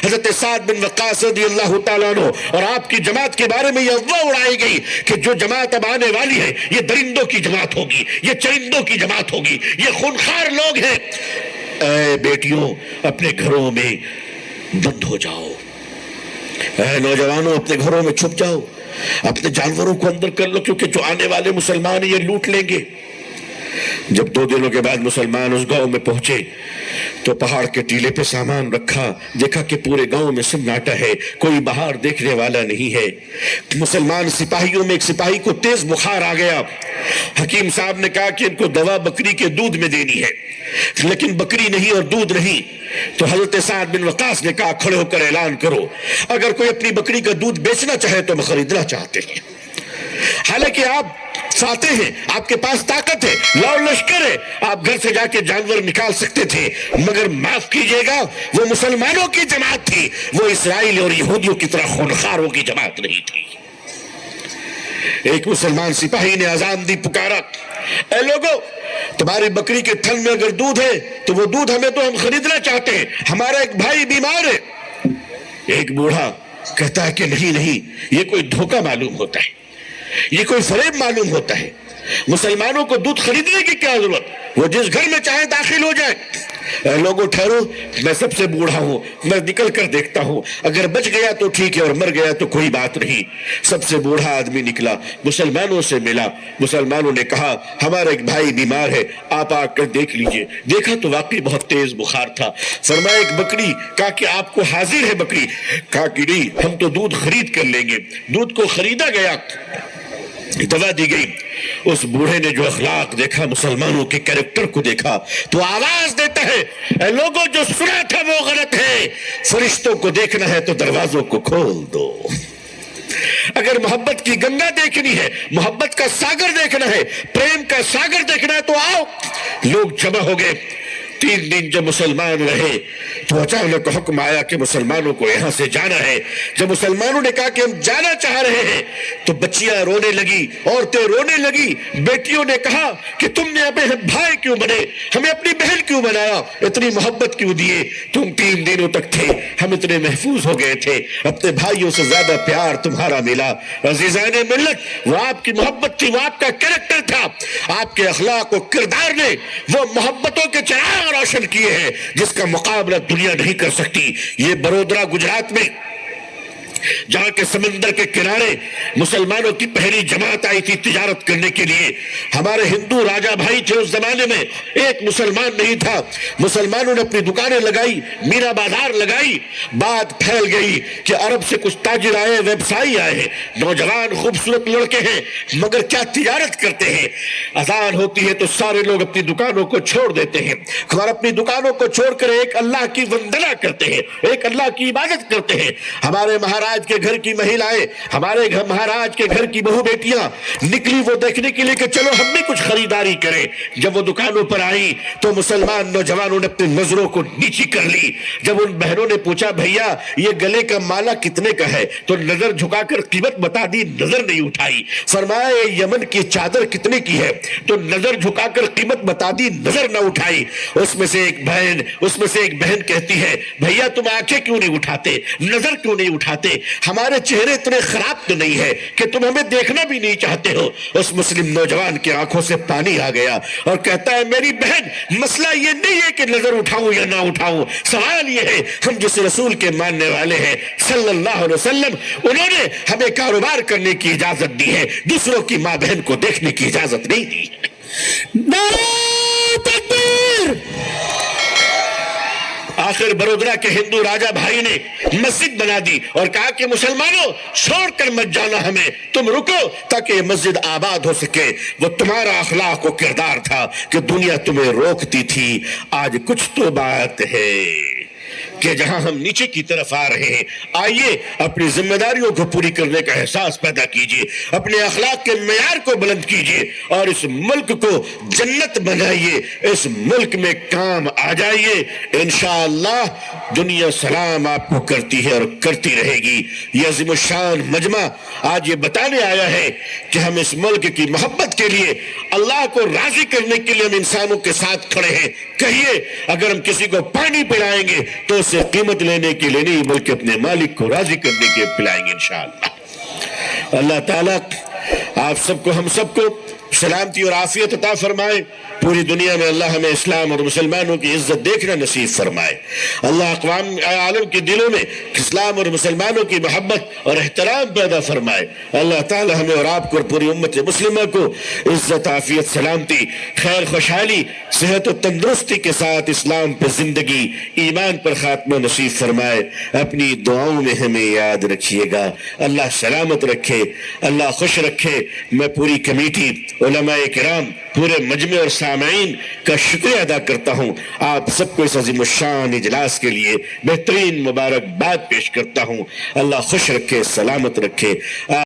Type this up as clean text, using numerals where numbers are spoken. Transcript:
حضرت سعد بن وقاص رضی اللہ تعالیٰ عنہ اور آپ کی جماعت کے بارے میں یہ افواہ اڑائی گئی کہ جو جماعت اب آنے والی ہے یہ درندوں کی جماعت ہوگی، یہ چرندوں کی جماعت ہوگی، یہ خونخوار لوگ ہیں۔ اے بیٹیوں، اپنے گھروں میں بند ہو جاؤ، اے نوجوانوں اپنے گھروں میں چھپ جاؤ، اپنے جانوروں کو اندر کر لو، کیونکہ جو آنے والے مسلمان یہ لوٹ لیں گے۔ جب 2 دنوں کے بعد مسلمان اس گاؤں میں پہنچے تو پہاڑ کے ٹیلے پہ سامان رکھا، دیکھا کہ پورے گاؤں میں سناٹا ہے، کوئی باہر دیکھنے والا نہیں ہے۔ مسلمان سپاہیوں میں ایک سپاہی کو تیز بخار آ گیا۔ حکیم صاحب نے کہا کہ ان کو دوا بکری کے دودھ میں دینی ہے، لیکن بکری نہیں اور دودھ نہیں۔ تو حضرت سعد بن وقاص نے کہا کھڑے ہو کر اعلان کرو، اگر کوئی اپنی بکری کا دودھ بیچنا چاہے تو ہم خریدنا چاہتے ہیں۔ حالانکہ آپ فاتح ہیں، آپ کے پاس طاقت ہے، لاؤ لشکر ہے، آپ گھر سے جا کے جانور نکال سکتے تھے، مگر معاف کیجئے گا وہ مسلمانوں کی جماعت تھی، وہ اسرائیل اور یہودیوں کی طرح خونخواروں کی جماعت نہیں تھی۔ ایک مسلمان سپاہی نے اذان دی، پکارا، اے لوگو، تمہاری بکری کے تھن میں اگر دودھ ہے تو وہ دودھ ہمیں تو ہم خریدنا چاہتے ہیں، ہمارا ایک بھائی بیمار ہے۔ ایک بوڑھا کہتا ہے کہ نہیں، یہ کوئی دھوکہ معلوم ہوتا ہے، یہ کوئی فریب معلوم ہوتا ہے، مسلمانوں کو دودھ خریدنے کی کیا ضرورت، وہ جس گھر میں چاہے داخل ہو جائے۔ اے لوگوں ٹھہرو، میں سب سے بوڑھا ہوں، میں نکل کر دیکھتا ہوں، اگر بچ گیا تو ٹھیک ہے اور مر گیا تو کوئی بات نہیں۔ سب سے بوڑھا آدمی نکلا، مسلمانوں سے ملا، مسلمانوں نے کہا ہمارا ایک بھائی بیمار ہے، آپ آ کر دیکھ لیجئے۔ دیکھا تو واقعی بہت تیز بخار تھا۔ فرمایا ایک بکری، کہا کہ آپ کو حاضر ہے بکری؟ کہا کہ نہیں، ہم تو دودھ خرید کر لیں گے۔ دودھ کو خریدا گیا، دوا دی گئی۔ اس بوڑھے نے جو اخلاق دیکھا، مسلمانوں کے کریکٹر کو دیکھا، تو آواز دیتا ہے، اے لوگوں جو سنا تھا وہ غلط ہے، فرشتوں کو دیکھنا ہے تو دروازوں کو کھول دو۔ اگر محبت کی گنگا دیکھنی ہے، محبت کا ساگر دیکھنا ہے، پریم کا ساگر دیکھنا ہے تو آؤ۔ لوگ جمع ہو گئے۔ 3 دن جب مسلمان رہے تو اچانک حکم آیا کہ مسلمانوں کو یہاں سے جانا ہے۔ جب مسلمانوں نے کہا کہ ہم جانا چاہ رہے ہیں تو بچیاں رونے لگی، عورتیں رونے لگی، بیٹیوں نے کہا کہ تم نے ہمیں بھائی کیوں بنے، ہمیں اپنی بہن کیوں بنایا، اتنی محبت کیوں دیے، تم 3 دنوں تک تھے، ہم اتنے محفوظ ہو گئے تھے، اپنے بھائیوں سے زیادہ پیار تمہارا ملا۔ عزیزان ملت، وہ آپ کی محبت تھی، وہ آپ کا کریکٹر تھا، آپ کے اخلاق و کردار نے وہ محبتوں کے چراغ روشن کیے ہیں جس کا مقابلہ دنیا نہیں کر سکتی۔ یہ بڑودرا گجرات میں جہاں کے سمندر کے کنارے مسلمانوں کی پہلی جماعت آئی تھی تجارت کرنے کے لیے، ہمارے ہندو راجہ بھائی تھے اس زمانے میں، ایک مسلمان نہیں تھا۔ مسلمانوں نے اپنی دکانیں لگائی، مینا بازار لگائی، بات پھیل گئی کہ عرب سے کچھ تاجر آئے، ویبسائی آئے ہیں، نوجوان خوبصورت لڑکے ہیں، مگر کیا تجارت کرتے ہیں۔ اذان ہوتی ہے تو سارے لوگ اپنی دکانوں کو چھوڑ دیتے ہیں اور اپنی دکانوں کو چھوڑ کر ایک اللہ کی وندنا کرتے ہیں، ایک اللہ کی عبادت کرتے ہیں۔ ہمارے مہاراج کے گھر کی مہیلائیں، ہمارے مہاراج کے گھر کی بہو بیٹیاں نکلی وہ دیکھنے کے لیے کہ چلو ہم بھی کچھ خریداری کریں۔ جب وہ دکانوں پر آئی تو مسلمان نوجوانوں نے اپنی نظروں کو نیچی کر لی۔ جب ان بہنوں نے پوچھا بھیا یہ گلے کا مالا کتنے کا ہے تو نظر جھکا کر قیمت بتا دی، نظر نہیں اٹھائی۔ فرمایا یہ یمن کی چادر کتنے کی ہے تو نظر جھکا کر قیمت بتا دی، نظر نہ اٹھائی۔ اس میں سے ایک بہن کہتی ہے بھیا تم آنکھیں کیوں نہیں اٹھاتے، نظر کیوں نہیں اٹھاتے، ہمارے چہرے اتنے خراب تو نہیں ہے کہ تم ہمیں دیکھنا بھی نہیں چاہتے ہو۔ اس مسلم نوجوان کی آنکھوں سے پانی آ گیا اور کہتا ہے میری بہن مسئلہ یہ نہیں ہے کہ نظر اٹھاؤں یا نہ اٹھاؤں، سوال یہ ہے ہم جس رسول کے ماننے والے ہیں صلی اللہ علیہ وسلم، انہوں نے ہمیں کاروبار کرنے کی اجازت دی ہے، دوسروں کی ماں بہن کو دیکھنے کی اجازت نہیں دی۔ نعرہ تکبیر! آخر بڑودرا کے ہندو راجہ بھائی نے مسجد بنا دی اور کہا کہ مسلمانوں چھوڑ کر مت جانا ہمیں، تم رکو تاکہ یہ مسجد آباد ہو سکے۔ وہ تمہارا اخلاق و کردار تھا کہ دنیا تمہیں روکتی تھی، آج کچھ تو بات ہے کہ جہاں ہم نیچے کی طرف آ رہے ہیں، آئیے اپنی ذمہ داریوں کو پوری کرنے کا احساس پیدا کیجئے، اپنے اخلاق کے معیار کو بلند کیجئے اور اس ملک کو جنت بنائیے، اس ملک میں کام آ جائیے، انشاءاللہ دنیا سلام آپ کو کرتی ہے اور کرتی رہے گی۔ یہ عظیم الشان مجمع آج یہ بتانے آیا ہے کہ ہم اس ملک کی محبت کے لیے، اللہ کو راضی کرنے کے لیے ہم انسانوں کے ساتھ کھڑے ہیں۔ کہیے اگر ہم کسی کو پانی پلائیں گے تو سے قیمت لینے کے لیے نہیں بلکہ اپنے مالک کو راضی کرنے کے پلائیں گے انشاءاللہ۔ اللہ تعالیٰ آپ سب کو ہم سب کو سلامتی اور عافیت عطا فرمائے۔ پوری دنیا میں اللہ ہمیں اسلام اور مسلمانوں کی عزت دیکھنا نصیب فرمائے۔ اللہ اقوام عالم کے دلوں میں اسلام اور مسلمانوں کی محبت اور احترام پیدا فرمائے۔ اللہ تعالی ہمیں اور آپ کو اور پوری امت مسلمہ کو عزت، عافیت، سلامتی، خیر، خوشحالی، صحت و تندرستی کے ساتھ اسلام پر زندگی، ایمان پر خاتمہ نصیب فرمائے۔ اپنی دعاؤں میں ہمیں یاد رکھیے گا۔ اللہ سلامت رکھے، اللہ خوش رکھے۔ میں پوری کمیٹی، علماء کرام، پورے مجمع اور سامعین کا شکریہ ادا کرتا ہوں۔ آپ سب کو اس عظیم الشان اجلاس کے لیے بہترین مبارکباد پیش کرتا ہوں۔ اللہ خوش رکھے، سلامت رکھے۔